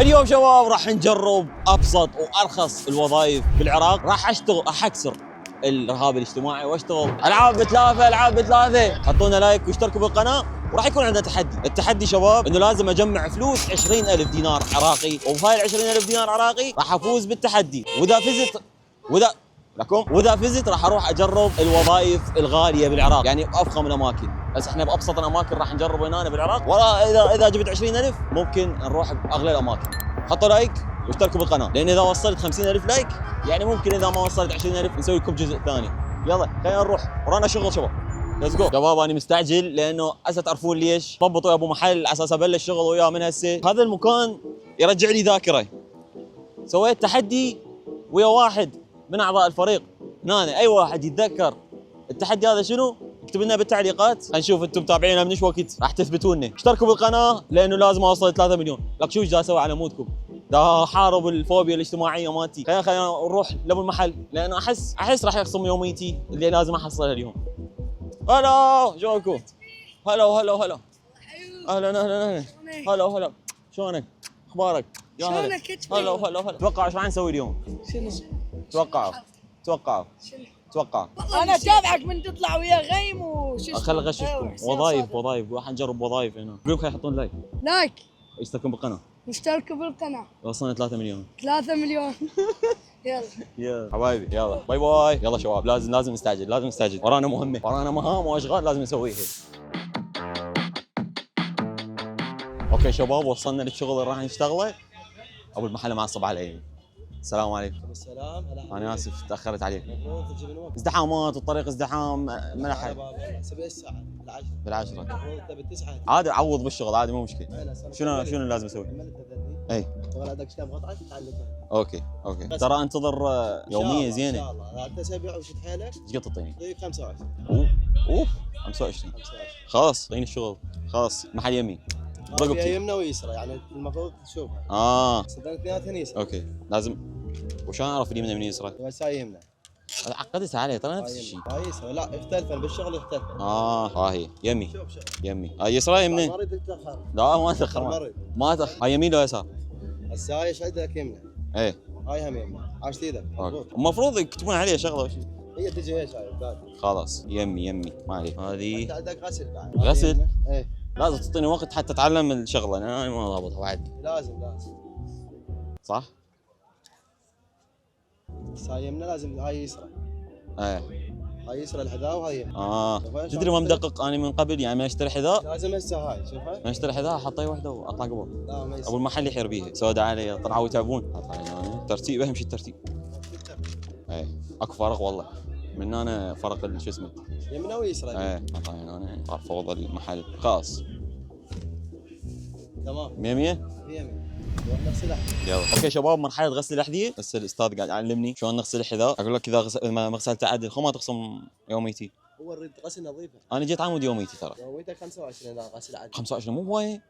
اليوم شباب راح نجرب ابسط وارخص الوظائف بالعراق. راح اكسر الارهاب الاجتماعي واشتغل العاب بثلاثه. حطونا لايك واشتركوا بالقناه، وراح يكون عندنا تحدي. التحدي شباب انه لازم اجمع فلوس 20,000 دينار عراقي، وبهاي ال 20,000 دينار عراقي راح افوز بالتحدي. واذا فزت راح اروح اجرب الوظائف الغاليه بالعراق، يعني بافخم الاماكن. بس احنا بابسط الاماكن راح نجرب هنا بالعراق. اذا جبت 20,000 ممكن نروح باغلى الاماكن. حطوا لايك واشتركوا بالقناه، لان اذا وصلت 50,000 لايك يعني ممكن اذا ما وصلت 20,000 نسوي لكم جزء ثاني. يلا خلينا نروح، ورانا شغل شباب. ليتس جو شباب. انا مستعجل لانه هسه تعرفون ليش؟ ضبطوا يا ابو محل على اساس ابلش شغل وياه من هسه. هذا المكان يرجع لي ذاكره. سويت تحدي ويا واحد من اعضاء الفريق هنا. اي واحد يتذكر التحدي هذا شنو اكتب لنا بالتعليقات. نشوف انتم متابعينه من ايش وقت راح تثبتونا. اشتركوا بالقناه لانه لازم اوصل 3 مليون. لك شو ايش اسوي على مودكم؟ دا حارب الفوبيا الاجتماعيه مالتي. خلينا نروح لابو المحل، لانه احس راح يخصم يوميتي اللي لازم احصلها اليوم. هلا شلونكم؟ هلا هلا شلونك؟ اخبارك؟ يا هلا. هلا توقعوا ايش راح نسوي اليوم؟ شنو؟ توقعوا انا اتابعك من تطلع ويا غيم وشو خل اغششكم. وظائف راح نجرب وظائف هنا. قولوا خلينا يحطون لايك اشتركوا بالقناه، اشتركوا بالقناه. وصلنا 3 مليون. 3 مليون. يلا حبايبي، يلا باي. يلا شباب لازم نستعجل. ورانا مهام واشغال لازم نسويها. اوكي شباب، وصلنا للشغل اللي راح نشتغله. ابو المحل معصب علي. السلام عليكم. السلام. انا اسف تاخرت عليك. المفروض تجي من وقت. ازدحامات والطريق ازدحام ما لحق. سبع الساعة بالعشرة. المفروض تبي 9. عادي اعوض بالشغل عادي، مو مشكله. شنو اللي لازم اسوي؟ اي تبغى عندك كم قطعة تتعلمها. اوكي ترى انتظر يوميه زينه. ان شاء الله 3 اسابيع وشد حيلك. ايش قد تعطيني؟ اعطيك 25. اوف 25. خلاص اعطيني الشغل. خلاص محل يمين رقبتي يمنى ويسرى، يعني المفروض تشوفها. صدقني اثنيناتهم يسرى. اوكي لازم. وشلون اعرف اليمنى من اليسرى؟ بس هاي يمنى. عقدت عليه ترى نفس الشيء. هاي يسرى. لا يختلفن بالشغل يختلفن. هي يمي. شوف يمي. هاي يسرى يمنى. ما اريد تتاخر. لا ما اتاخر. ما اتاخر. هاي يمين ولا يسار؟ هسه هاي ايش عندك يمنى. ايه هاي هم يمنى. عاشت ايدك. المفروض يكتبون عليها شغله ولا شيء. هي تجي هيك هاي. خلاص يمي ما عليك. هذه انت عندك غسل بعد. غسل؟ ايه لازم تعطيني وقت حتى اتعلم الشغله، لان انا ما ضابطها وعدني. لازم صح؟ بس هاي يمنى لازم. هاي يسرى. ايه هاي يسرى الحذاء وهاي تدري ما مدقق انا من قبل، يعني ما اشتري حذاء. لازم هسه هاي شوفها. ما اشتري حذاء احط اي وحده واطلع قبل. لا ما يصير. ابو المحل يحير بيها سودا علي، طلعوا يتعبون. ترتيب اهم شيء الترتيب. ايه اكو فرق والله. من انا فرق شو اسمه يمنى ويسرى. ايه انا اعرف اوض المحل خلاص. تمام 100 نغسل الاحذيه. يلا اوكي شباب، مرحله غسل الاحذيه. بس الاستاذ قاعد يعلمني شلون نغسل الحذاء. اقول لك اذا ما غسلته عدل خو ما تخصم يوميتي. هو الرد غسل نظيفه. انا جيت عامود يوميتي ترى. يوميتك 25 اذا غسل عدل. 25 مو هوايه.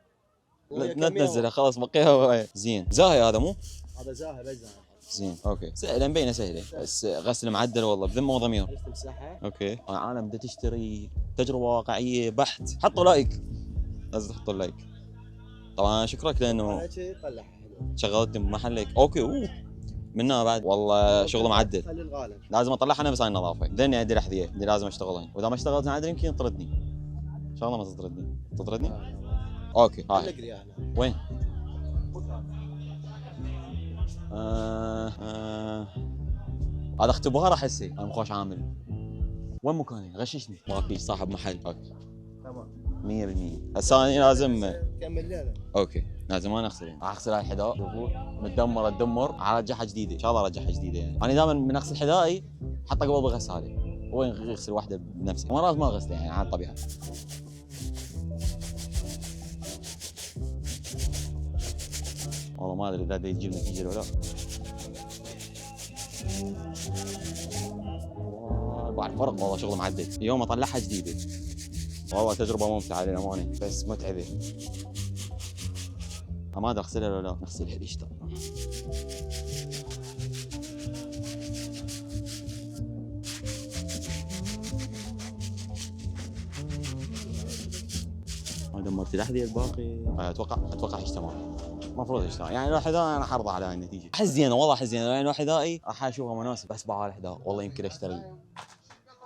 لا تنزلها خلاص بقيها. زين زاهي هذا مو؟ هذا زاهي بس زاهي. زين اوكي سهله مبينه سهله، بس غسل معدل والله بذمه وضمير. تمسحها. اوكي العالم بدها تشتري تجربه واقعيه بحت. حطوا لايك، لازم تحطوا لايك. طبعا شكرك لانه شغلتني بمحلك. اوكي منها بعد والله شغل معدل. لازم اطلعها انا بس عن النظافه. لاني عندي الاحذيه اللي لازم اشتغلها، واذا ما اشتغلت عدل يمكن يطردني. ان شاء الله ما تطردني. اوكي هاي وين؟ هذا اختبار احسه. انا مخوش عامل. وين مكاني؟ غششني. ما في صاحب محل. اوكي تمام 100%. هسه انا لازم كمل لنا. اوكي لازم انا اغسل. اغسل هاي الحذاء متدمره تدمر، ارجعها جديده ان شاء الله. ارجعها جديده يعني. انا دائما من اغسل حذائي حطها قبل بغساله. هو يغسل واحده بنفسه، مرات ما اغسلها يعني على الطبيعه. والله ما ادري اذا يجي النتيجه ولا لا. بعد فرق والله شغل معدل. اليوم اطلعها جديده. والله تجربه ممتعه للامانه بس متعبه. ما ادري اغسلها ولا لا. نغسلها ليش ترى. ما دمرت الاحذيه الباقي. اتوقع ايش تمام. المفروض اشتري يعني لو حذاء انا حرضى على هاي النتيجه. احس زينه والله احس زينه، يعني لو حذائي راح اشوفها مناسب بس بعال حذاء والله يمكن اشتري.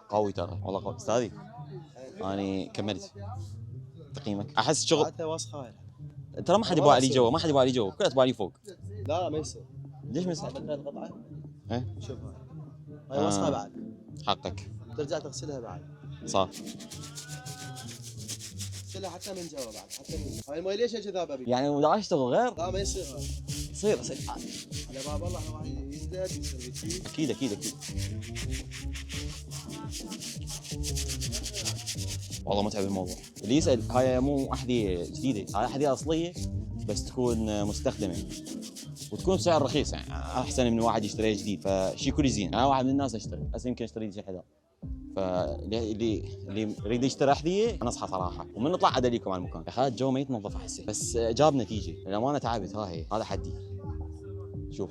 قوي ترى والله قوي. استاذي اني كملت تقييمك. احس شغل حتى وسخه ترى ما حد يبغى لي جوا، ما حد يبغى لي جوا، كلها تبغى لي فوق. لا ما يصير. ليش ما يصير؟ هاي القطعه ايه شوف هاي وسخه بعد حقك ترجع تغسلها بعد صح. تغسلها حتى من جوا بعد حتى من جوا. هاي المي ليش كذابه بي؟ يعني اذا اشتغل غير لا ما يصير يصير على باب الله راح يزداد يصير شيء. اكيد اكيد اكيد. والله متعب الموضوع. اللي يسال هاي مو احذيه جديده، هاي احذيه اصليه بس تكون مستخدمه وتكون بسعر رخيص، يعني احسن من واحد يشتريها جديد، فشي كل زين. انا واحد من الناس اشتري هسه يمكن اشتري شي حذاء، فاللي يريد يشتري احذيه انصحه صراحه. ومن نطلع عاد ليكم على المكان يا اخي الجو ما يتنظف احسه، بس جاب نتيجه للامانه. تعبت ها هي هذا حدي. شوف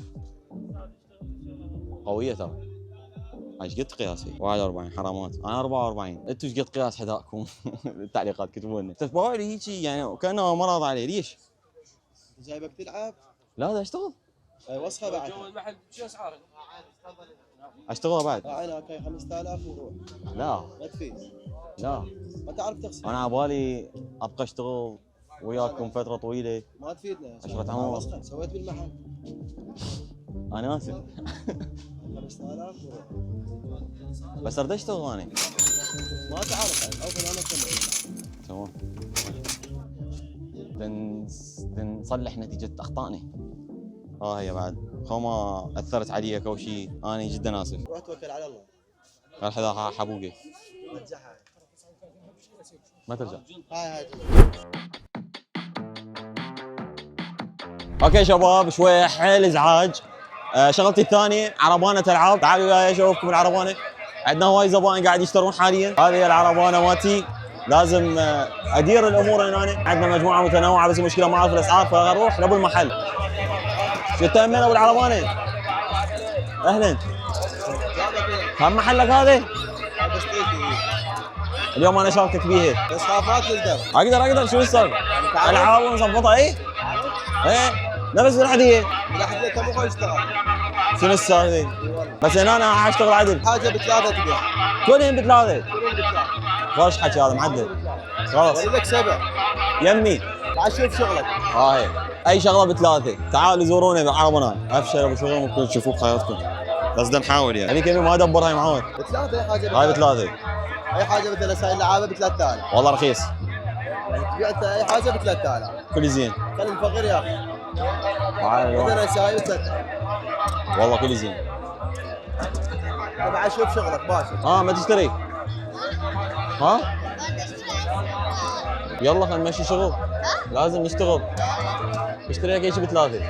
قويه ترى. ايش قد قياسي؟ 41 حرامات، انا 44. انتوا ايش قد قياس حذائكم؟ بالتعليقات كتبوا لنا. تتبعوا لي هيك يعني كانه مرض عليه. ليش؟ جايبك تلعب؟ لا ده اشتغل. هاي وسخه بعد. جو المحل شو اسعاره؟ اشتغل بعد. عينك هاي 5000 وروح. لا ما تفيد. لا ما تعرف تغسل. انا عبالي ابقى اشتغل وياكم فتره طويله. ما تفيدنا. عشرة عمر. وسخه سويت بالمحل. انا اسف 5000 وروح. بس اريد اشتغل انا. ما تعرف او انا كمل. تمام. نصلح نتيجه اخطائنا. هي بعد خو ما اثرت عليك او شيء، انا جدا اسف. روح توكل على الله. الحذاء حبوقي رجعها. ما ترجع. هاي اوكي شباب شوي حيل ازعاج. شغلتي الثانيه عربانه العاب. تعالوا وياي اشوفكم العربانه. عندنا هواي زبائن قاعد يشترون حاليا. هذه العربانه مالتي لازم ادير الامور هنا. عندنا مجموعه متنوعه بس المشكله ما اعرف الاسعار، فاروح لابو المحل. شو تهمين ابو العربانه؟ اهلا. هم محلك هذا؟ اليوم انا شاركك بيها. بس خافات للدم. اقدر شو السبب؟ العاب ونظبطها ايه؟ ايه نفس الحديه. الحديه كم هو يشتغل؟ شنو السالفه؟ بس هنا انا اشتغل عدل. حاجه بثلاثه تبيع. كلهم بثلاثه. كلهم بثلاثه. خوش حكي هذا معدل. خلاص. لك 7. يمي. تعال شوف شغلك. هاي اي شغله بثلاثه. تعالوا زورونا بعربنا. ابشر ابو شغل ممكن تشوفوه بحياتكم. بس بدنا نحاول يعني. هذيك ما ادبر هاي معود. بثلاثه اي حاجه. هاي بثلاثه. اي حاجه مثلا هاي اللعابه ب 3000. والله رخيص. بعت اي حاجه ب 3000. كل زين. خلي الفقير يا اخي. تعال مثلا هاي ب 3000. والله كل زين. بعد شوف شغلك باشا. ما تشتري؟ ها؟ يلا خلينا نمشي شغل. لازم نشتغل. اشتري لك شيء بثلاثه.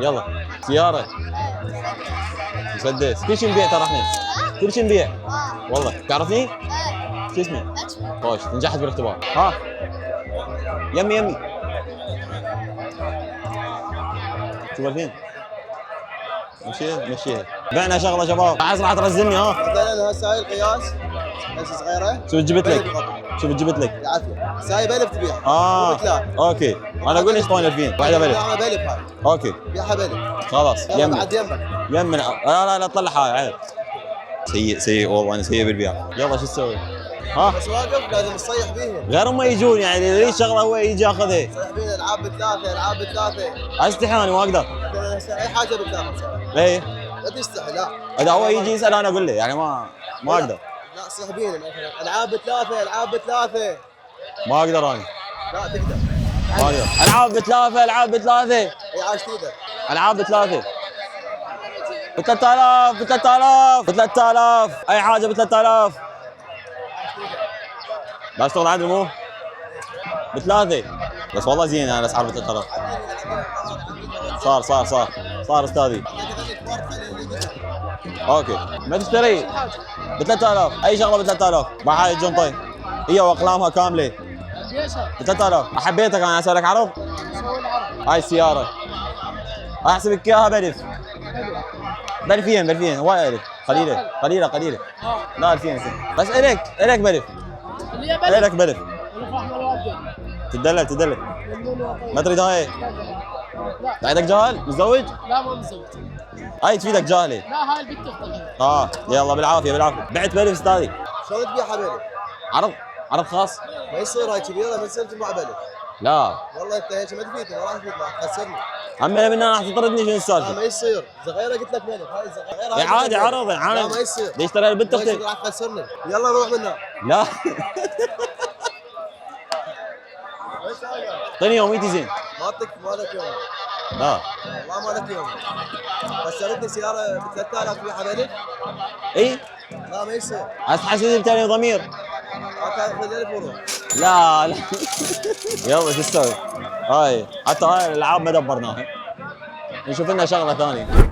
يلا سياره. مسدس. كل شيء نبيع ترى احنا. كل شيء نبيع. والله تعرفني؟ شو اسمي؟ خوش نجحت بالاختبار. ها؟ يمي. شوف الحين. مشيها. بعنا شغله شباب. عايز راح ترزلني ها؟ مثلا هسه هاي القياس هسه صغيره. شوف جبت لك. العافيه. سايب 1000 تبيع. اوكي. انا اقول ايش طالع 2000 واحده بلف. لا بلف هاي. اوكي. بيعها بلف. خلاص يمي. بعد يمي. لا طلع هاي عيب. سيء والله انا سيء بالبيع. يلا شو تسوي؟ بس واقف لازم تصيح بيهم. غير هم يجون يعني اللي يريد شغله هو يجي ياخذها. تصيح بيهم العاب بثلاثه. استحي انا ما اقدر. اي حاجه بثلاثه. ليه؟ لا تستحي لا. اذا هو يجي يسال انا اقول له يعني ما اقدر. لا صيح بيهم مثلا العاب بثلاثه. ما اقدر انا. لا تقدر. ما اقدر. العاب بثلاثه. اي عاش تقدر. العاب بثلاثه. ب 3000 اي حاجه ب 3000. لا اشتغل عدل مو بثلاثه. بس والله زين يعني الاسعار ب 3000. صار استاذي. اوكي ما تشتري ب 3000 اي شغله ب 3000. مع هاي الجنطه هي واقلامها كامله ب 3000. حبيتك انا اسالك عرض. هاي السياره احسبك اياها بلفين هواي الف. قليله. لا 2000 بس الك بلف. الك بلف. تدلل ما تريد هاي. لا بعدك جاهل متزوج؟ لا ما مزوج. هاي تفيدك جاهلي. لا هاي البنت تخطبها. يلا بالعافيه بالعافيه. بعت بلف استاذي. شلون تبيع حبيبي؟ عرض خاص. ما يصير هاي كذي يلا ما تصير تبيع بلد. لا والله انت هيك ما تفيدني ما راح تفيدني راح تخسرني. عمي من راح تطردني شنو لا السالفه؟ ما يصير صغيره قلت لك بلد هاي صغيره. يا عادي عرض لا ما يصير. ليش ترى البنت ما يصير اختي؟ راح تخسرني. يلا روح منها. لا اعطيني يوميتي زين. ما اعطيك مالك يوم. لا والله مالك يوم. خسرتني سياره ب 3000 تبيع بلد. اي لا ما يصير. حسيت بتاني ضمير. هاك 1000 وروح. لا يلا شو تسوي؟ هاي حتى هاي الالعاب ما دبرناها. نشوف لنا شغله ثانيه.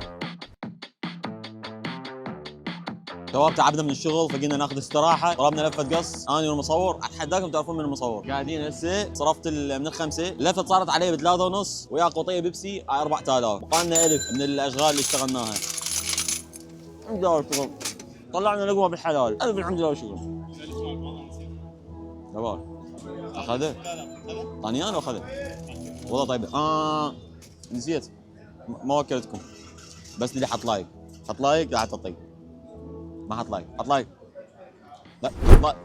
شباب تعبنا من الشغل فقلنا ناخذ استراحه، ضربنا لفه قص انا والمصور، اتحداكم تعرفون من المصور. قاعدين هسه صرفت من الخمسه، اللفه صارت علي بثلاثه ونص ويا قطيه بيبسي على 4000، بقالنا 1000 من الاشغال اللي اشتغلناها. الحمد لله الشغل. طلعنا لقمه بالحلال، 1000 الحمد لله والشكر. شباب اخذه؟ طاني انا واخذه؟ والله طيب. نسيت ما وكلتكم، بس اللي حط لايك لا تطيق. ما حط لايك لا حط.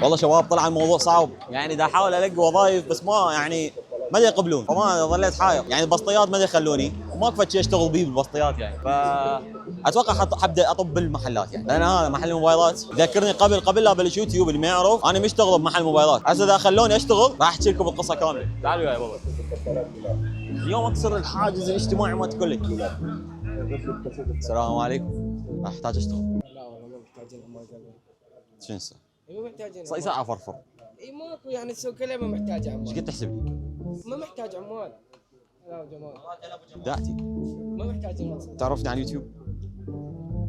والله شباب طلع الموضوع صعب، يعني دا احاول الاقي وظائف بس ما يعني ما يقبلون، فما ظليت حاير، يعني البسطيات ما يخلوني وما كفت شيء اشتغل بيه بالبسطيات يعني، اتوقع حبدا اطب بالمحلات يعني، لان هذا محل موبايلات ذكرني قبل لا بلش يوتيوب اللي ما يعرف انا مشتغل بمحل موبايلات، هسه اذا خلوني اشتغل راح احكي لكم القصه كامله. تعالوا يا بابا اليوم اكسر الحاجز الاجتماعي مالت كله. السلام عليكم. احتاج اشتغل. لا والله ما محتاجين عمال قلبي. شنو الساعه؟ مو محتاجين صار ساعه فرفر. اي ماكو يعني السوق كله ما محتاج ايش عمال. قد تحسب لي؟ ما محتاج عمال. لا جمال. دعتي ما محتاجين ناس. تعرفني على اليوتيوب؟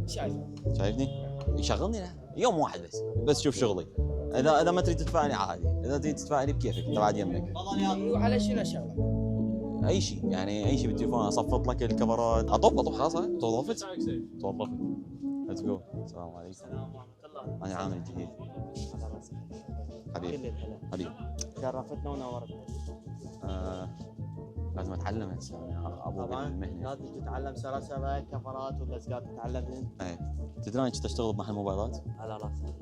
شايفني؟ يشغلني لا يوم واحد بس شوف شغلي. اذا ما تريد تدفع لي عادي، اذا تريد تدفع لي بكيفك انت بعد يمك. وعلى شنو شغله؟ اي شيء يعني اي شيء بالتليفون، اصفط لك الكفرات، اطب خلاص توظفت. ليتس جو. السلام عليكم. انا عامل جديد. حبيبي شرفتنا ونورتنا. لازم اتعلم هسه يعني ابو بالمهنه. لازم تتعلم سلاسل كفرات ولزقات تتعلمهن. ايه تدري انا كنت اشتغل بمحل موبايلات؟ على راسي.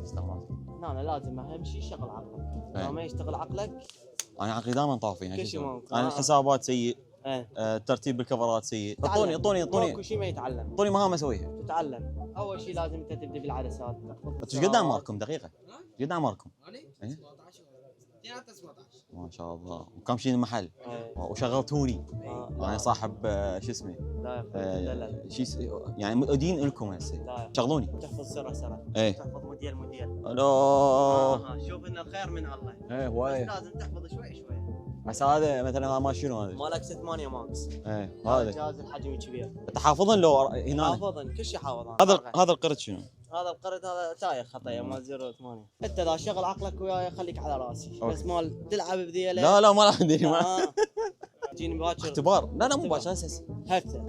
استمرات. انا لازم اهم شيء شغل عقلك. أيه. لو ما يشتغل عقلك انا عقلي دائما طافي يعني كل شيء ممكن. انا الحسابات سيء. ايه الترتيب بالكفرات سيء. تعلم. اعطوني ماكو شيء ما يتعلم. اعطوني مهام اسويها. تتعلم. اول شيء لازم انت تبدا بالعدسات. انتوا ايش قد اعماركم دقيقه؟ ايش قد اعماركم؟ انا إيه؟ 17. ما شاء الله وكم شيء المحل ايه. وشغلتوني يعني صاحب شو اسمه لا يا يعني ادين لكم هسه لا. شغلوني تحفظ سرة ايه تحفظ موديل الو شوف ان الخير من الله. ايه بس هوايه لازم تحفظ شوي. بس هذا مثلا ما شنو هذا؟ مالك 8 ماكس. ايه هذا جهاز الحجم كبير. انت حافظن لو هنا حافظن كل شيء حافظ. هذا القرد شنو؟ هذا القرد هذا تايخ خطيه مال 08. انت اذا شغل عقلك وياي خليك على راسي. أوكي. بس مال تلعب بذيله. لا ما عندي ما تجيني باكر اختبار لا مو باكر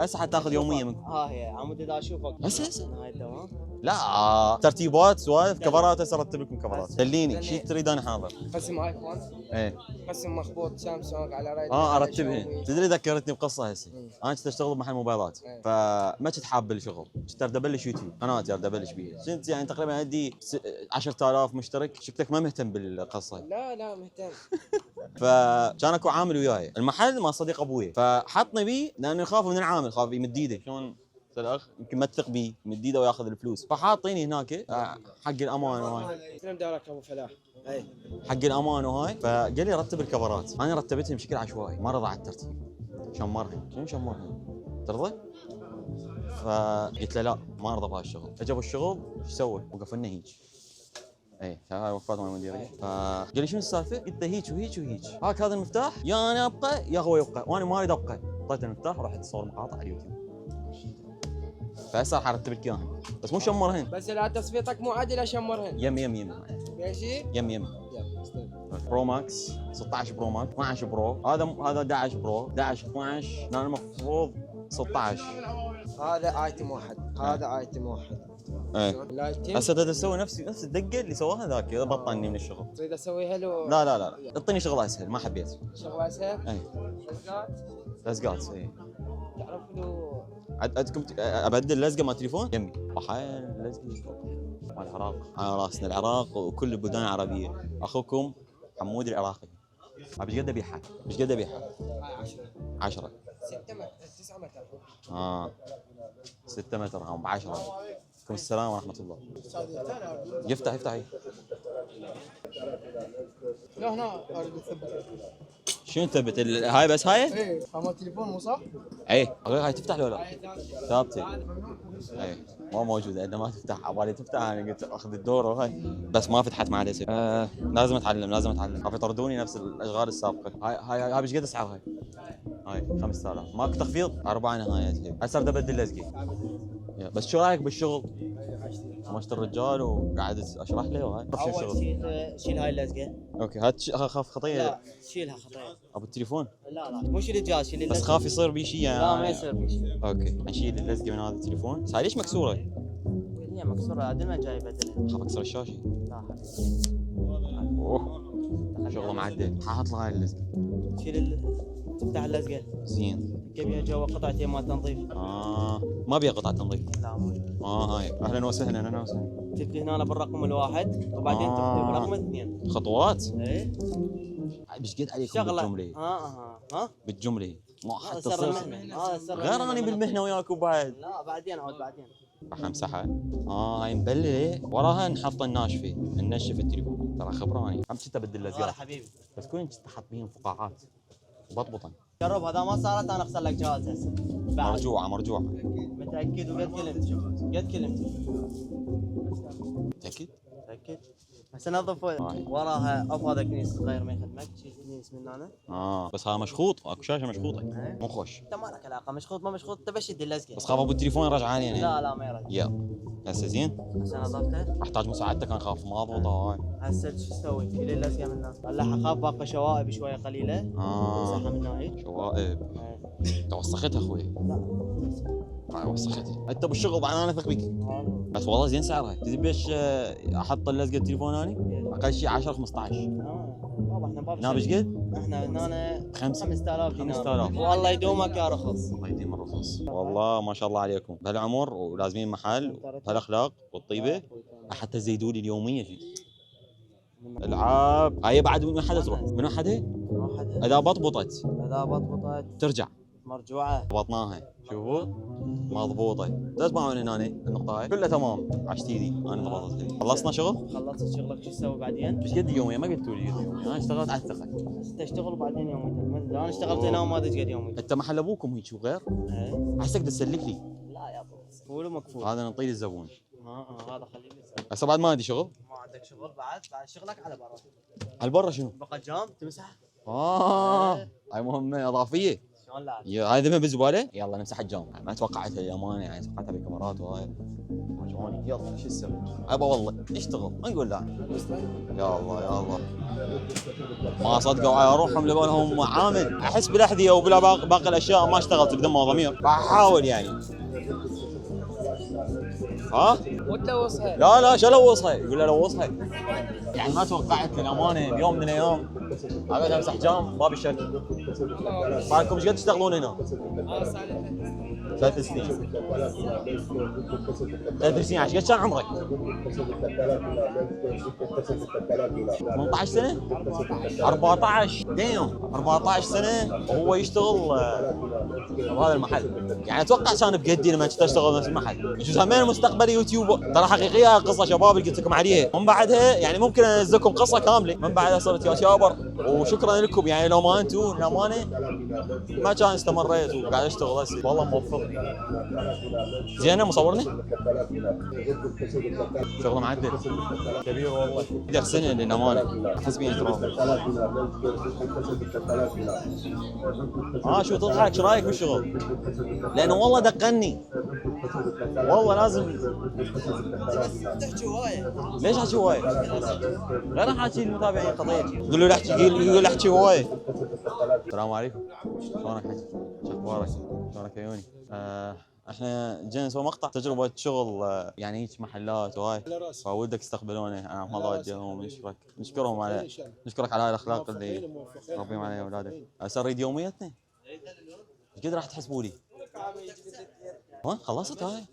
هسه حتاخذ يوميه منكم. ها هي عمود اذا اشوفك هسه هاي الدوام. لا ترتيبات سوالف كفرات هسه ارتب لكم كفرات دليني شو تريد انا حاضر. قسم ايفون. ايه قسم مخبوط سامسونج على رايد. ارتبها. تدري ذكرتني بقصه هسه انا كنت اشتغل بمحل موبايلات إيه. فما كنت حاب الشغل، كنت اريد ابلش يوتيوب قناتي اريد ابلش بيها، كنت يعني تقريبا عندي 10000 مشترك، شكلك ما مهتم بالقصه. لا مهتم. فكان اكو عامل وياي المحل مع صديق ابوي فحطني بيه لانه يخاف من العامل، خاف يمد ايده شلون الاخ يمكن ما تثق بيه يمد ايده وياخذ الفلوس، فحاطيني هناك حق الامان وهاي سلم دورك ابو فلاح. اي حق الامان وهاي، فقال لي رتب الكفرات، انا رتبتهم بشكل عشوائي ما رضى على الترتيب، شمرهم شنو شمرهم؟ ترضى؟ فقلت له لا ما ارضى بهالشغل، اجى بالشغل ايش سوى؟ وقف لنا هيك اي هاي وقفات مال المديريه، فقال لي شنو السالفه؟ قلت له هيك وهيك هاك هذا المفتاح يا انا ابقى يا هو يبقى وانا ما اريد ابقى، اعطيته المفتاح ورحت اصور مقاطع على اليوتيوب. فهسه راح ارتب لك اياهن بس مو شمرهن. بس لا تصفيتك مو عادل اشمرهن. يم ماشي؟ يم يلا استلم. برو ماكس 16 برو ماكس 12 برو هذا 11 برو 11 12 انا المفروض 16. هذا ايتم واحد. هذا ايتم واحد. ايه لا التيم هسه تقدر تسوي نفس الدقه اللي سواها ذاك اذا بطلني من الشغل. تريد اسويها له لا لا لا اعطيني شغل اسهل ما حبيت. شغله اسهل؟ اي لزقات لزقات اي تعرف له عندكم ابدل لزقه مال تليفون يمي وحال لزقه مال العراق على راسنا العراق وكل البلدان العربيه. اخوكم حمود العراقي. ايش قد ابيعها؟ ايش قد ابيعها؟ 10 6 متر 9 متر 6 متر هم ب 10. عليكم السلام ورحمه الله. يفتح يفتح لا هنا اريد اثبت شنو تثبت هاي بس هاي؟ ايه هذا التليفون مو صح؟ اي هاي تفتح ولا لا؟ ثابته اي ما موجوده اذا ما تفتح عبالي تفتح انا قلت اخذ الدور وهاي بس ما فتحت مع الاسف. لازم اتعلم خاف يطردوني نفس الاشغال السابقه. هاي ايش قد اسعار هاي 5000 ماكو تخفيض 4 نهايات هيك. هسه بدي ابدل لزقه بس شو رايك بالشغل؟ مشت الرجال وقاعد اشرح له وهاي شو اول الشغل؟ شيل هاي اللزقه. اوكي هات خاف خطيه لا شيلها خطيه. ابو التليفون لا مو شيل الجهاز شيل بس اللزقة. خاف يصير بي شيء يعني. لا ما يصير بي شيء. اوكي نشيل اللزقه من هذا التليفون. بس هاي ليش مكسوره؟ هي مكسوره عدل ما جاي بدلها. خاف اكسر الشاشه. لا حبيبي اوه شغله معدل. حاط له هاي اللزقه تفتح اللزقه زين. تبيها جوا قطعتين مال تنظيف. ما بيها قطعه تنظيف. لا موجود. هاي اهلا وسهلا اهلا وسهلا. تبدي هنا بالرقم الواحد وبعدين تبدي بالرقم الاثنين. خطوات. ايه ايش قد عليكم شغله بالجمله؟ ها بالجمله ما هذا حتى سر صفر. المهنه. هذا سر غير المهنة اني من بالمهنه وياكم بعد. لا بعدين عود بعدين. راح امسحها. هاي مبلله وراها نحط الناشفه ننشف التليفون. ترى خبراني هم كنت ابدل لا لزقات حبيبي بس كنت تحط بيهم فقاعات بطبطا. جرب هذا ما صارت انا اخسر لك جهاز هسه. بعد مرجوعه متاكد وقد كلمتي قد كلمتي. متاكد؟ متاكد هسه نظف وراها اف هذا كنيس صغير ما يخدمك شيل كنيس من هنا. بس ها مشخوط اكو شاشه مشخوطه إيه. مو خوش. انت ما لك علاقه مشخوط ما مشخوط انت بس شد اللزقه. بس خاف ابو التليفون يرجع علي يعني. لا ما يرد. يلا هسه زين. هسه نظفته. احتاج مساعدتك انا خاف ما اضبطها هاي. هسه شو تسوي؟ شيل اللزقه من هنا. طلعها خاف باقي شوائب شويه قليله. امسحها من هاي. شوائب. إيه. انت وسختها اخوي. لا هاي وسختها. انت بالشغل بعد انا اثق بك. بس والله زين سعرها. تدري بيش احط اللزقه التليفون هاني؟ اقل شيء 10 15. بابا احنا باب هنا ايش قد؟ احنا هنا 5000 دينار. 5000. والله يدومك يا رخص. الله يديم الرخص. والله ما شاء الله عليكم بهالعمر ولازمين محل بهالاخلاق والطيبه. حتى زيدوا لي اليوميه شيء. العاب هاي بعد من حدا تروح؟ من حدا؟ اذا بطبطت اذا بطبطت ترجع مرجوعه. ضبطناها شوفوا مضبوطه. تسمعون هنا النقطه هاي كلها تمام. عشت ايدي انا ضبطتها. خلصنا شغل؟ خلصت شغلك شو تسوي بعدين؟ ايش قد يوميا؟ ما قلتوا لي قد يوميا. انا اشتغلت على الثقه. تشتغل وبعدين يومي. انا اشتغلت هنا وما ادري قد يومي. انت محل ابوكم هيك وغير؟ ايه احسك تسلك لي. لا يا ابو مكفول ومكفول. هذا نعطيه للزبون. هذا خليه يسوي. هسه بعد ما عندي شغل. ما عندك شغل بعد شغلك على برا. على برا شنو؟ بقى جام تمسح. هاي مهمه اضافيه. شلون لا؟ هاي ذمه بالزباله؟ يلا نمسح الجام. ما توقعتها للامانه يعني توقعتها بالكاميرات وهاي. عجبوني يلا شو السر؟ ابا والله اشتغل ما نقول لا. يا الله يا الله. ما صدقوا على روحهم لبالهم عامل. احس بالاحذيه وباقي الاشياء ما اشتغلت بدم وضمير. بحاول يعني. ها؟ وتلوثها لا شلوصها يقول له لوصها. يعني ما توقعت للامانه بيوم من الايام ابد امسح جام باب الشركه. صار لكم ايش قد تشتغلون هنا؟ 3 سنين. 3 سنين ايش قد كان عمرك؟ 18 سنه؟ 14 ديم 14 سنه وهو يشتغل بهذا المحل. يعني اتوقع كان بقدي لما كنت اشتغل نفس المحل. يجوز همين مستقبلي يوتيوب. ترى حقيقيه قصه شباب اللي قلت لكم عليها. من بعدها يعني ممكن انزلكم قصه كامله. من بعدها صرت يا شابر وشكرا لكم. يعني لو ما انتم للامانه ما كان استمريت وقاعد اشتغل هسه. والله موفق. زين مصورني؟ شغله معدل كبير والله. 11 سنه للامانه احس بيه تراب. شو تضحك؟ شو رايك بالشغل؟ لانه والله دقني. والله لازم تحكي هوايه. ليش احكي هوايه؟ غير احكي للمتابعين قضيه. يقول له احكي يقول احكي هوايه. السلام عليكم. شلونك حجي؟ شو اخبارك؟ شلونك عيوني؟ احنا جينا نسوي مقطع تجربه شغل يعني هيك محلات وهاي، على راسي. فودك تستقبلونه. انا على الله راسي. يوجههم ونشكرك، نشكرهم على إن شاء الله. نشكرك على هاي الاخلاق موفقين اللي وموفقين. ربيهم عليها اولادك. هسه نريد يوميتنا. ايش قد راح تحسبوا لي؟ وين خلصت هاي؟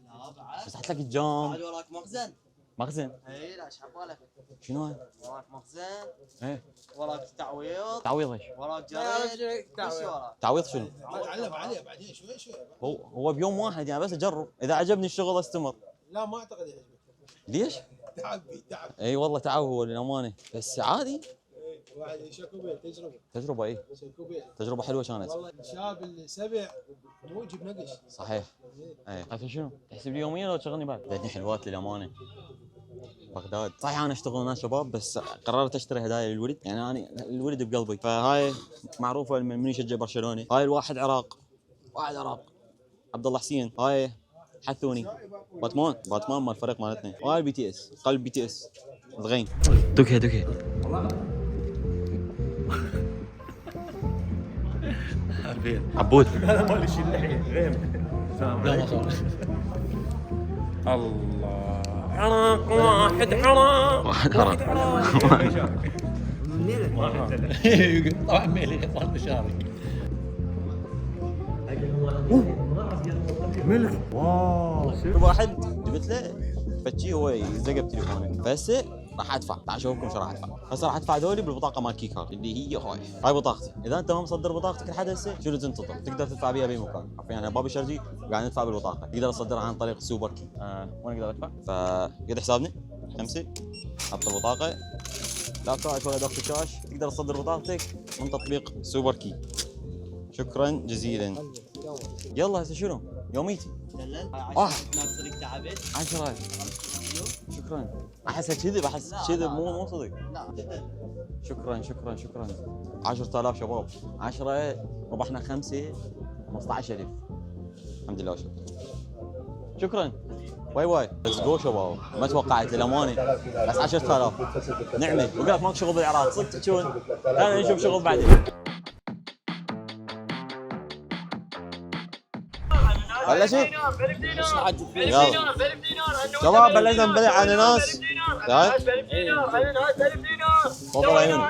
بس حط لك الجام. بعد وراك مخزن. مخزن؟ اي لا ايش حبالك؟ شنو هاي؟ وراك مخزن، ايه وراك تعويض، تعويض ايش؟ وراك جريد، ايش وراك؟ تعويض شنو؟ علم عليه بعدين شوي شوي. هو بيوم واحد يعني بس اجرب، اذا عجبني الشغل استمر. لا ما اعتقد يعجبك. ليش؟ تعب. اي والله تعب هو للامانه، بس عادي. واحد شكو بيه تجربه. تجربه اي شكو بيه. تجربه حلوه كانت. والله الشاب اللي سبع مو يجيب نقش. صحيح. اي عارف شنو؟ تحسب لي يوميا لو تشغلني بعد؟ بدني حلوات للامانه. بغداد صحيح انا اشتغل هناك شباب، بس قررت اشتري هدايا للولد، يعني انا الولد بقلبي، فهاي معروفه من يشجع برشلونه. هاي الواحد عراق، واحد عراق عبد الله حسين. هاي حثوني باتمان مال الفريق مالتنا. وهاي البي تي اس، قلب بي تي اس ضغين. دكه عبود. هذا مال يشيل اللحيه غيم. الله عراق واحد عراق طبعا ميلي غطاء مشارك ملك. واو واحد جبت له فتشي هو يزق بتليفونه، بس راح ادفع. تعال اشوفكم شو راح ادفع. هسه راح ادفع ذولي بالبطاقه مال كي كارد اللي هي هاي بطاقتي. اذا انت ما مصدر بطاقتك لحد هسه شنو تنتظر؟ تقدر تدفع بيها باي مكان. يعني بابي شرجي قاعد ندفع بالبطاقه، تقدر تصدرها عن طريق سوبر كي. وين اقدر ادفع؟ فقد حسابنا 5 حط البطاقه، لا كاش ولا داخل كاش، تقدر تصدر بطاقتك من تطبيق سوبر كي. شكرا جزيلا. يلا هسه شنو؟ يوميتي دلل؟ ناس صدق تعبت؟ 10,000. شكرا. احس كذب، احس كذب مو صدق. لا شكرا 10,000 شباب، 10 ربحنا 5 15,000. الحمد لله شكرا. واي ليتس جو شباب. ما توقعت للامانه، بس 10,000 نعمه. وقالت ماكو شغل بالعراق صدق تحجون. خلينا نشوف شغل بعدين. بلشت؟ يلا شباب بلشنا نبيع اناناس. تفضل عيوني.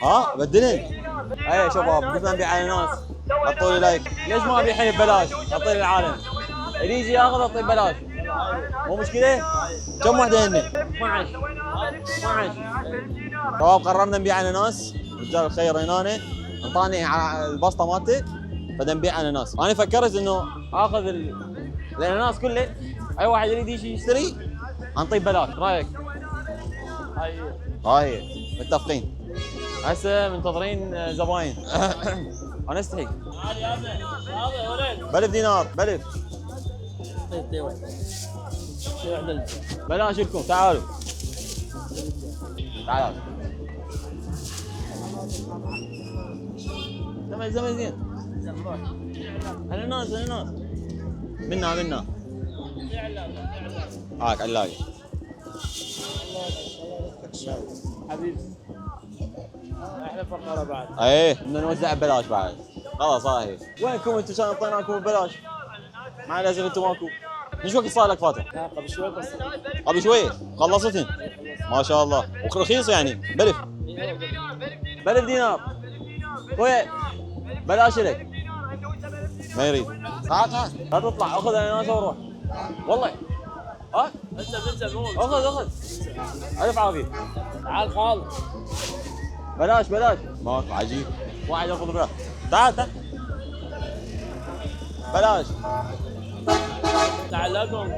ها بدلين. اي شباب قلنا نبيع اناناس، حطوا لي لايك. ليش ما ابي حي ببلاش؟ اعطي للعالم اللي يجي ياخذ اعطيه ببلاش، مو مشكله. كم وحده هن؟ 12. شباب قررنا نبيع اناناس. رجال الخير هنا انطاني على البسطه مالته، بدنا نبيع اناناس. انا فكرت انه اخذ الاناناس كله، اي واحد يريد يجي يشتري انطيه ببلاش. رايك؟ هاي متفقين. هسه منتظرين زباين. انا استحي. ب1000 دينار ب1000. بلاش لكم. تعالوا زمن زين. اناناس منا هاك علاقي حبيبي احلى فقره بعد. ايه بدنا نوزع ببلاش بعد. خلاص هاي وينكم انتم؟ كان اعطيناكم ببلاش، ما لازم انتم ماكو. ايش وقت صار لك فاتح؟ قبل شوي بس. قبل شوي خلصتن ما شاء الله. ورخيص يعني ب1000 دينار. وين بلاش لك. ما يريد. تعال لا تطلع، اخذ الاناناس وروح. والله ها انزل مو اخذ الف عافيه. تعال خال. بلاش ماكو. عجيب واحد ياخذ بلاش. تعال بلاش. تعال لكم.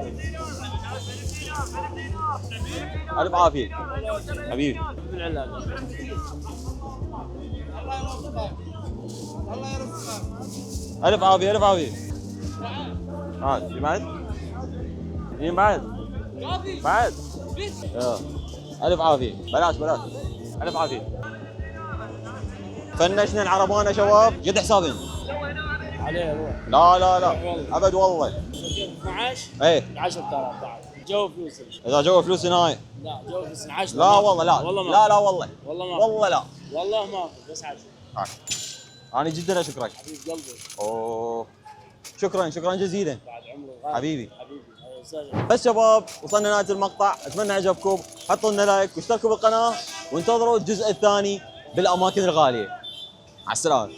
الف عافيه حبيبي. بالعلاقه. الف عافيه. اللي بعد؟ مين بعد؟ يلا الف عافيه. بلاش الف عافيه. فنشنا العربانه شباب. قد حسابين؟ عليه روح. لا ابد والله. 12 ايه 10,000 بعد. جو فلوسي. اذا جو فلوسي هاي. لا جو فلوسي 10. لا والله لا. والله ما. لا والله. والله لا. والله ما بس 10. انا جدا اشكرك حبيب قلبي. اوه. شكرا شكرا جزيلا. حبيبي بس شباب وصلنا نهايه المقطع، اتمنى عجبكم، حطوا لنا لايك واشتركوا بالقناه وانتظروا الجزء الثاني بالاماكن الغاليه. مع السلامه.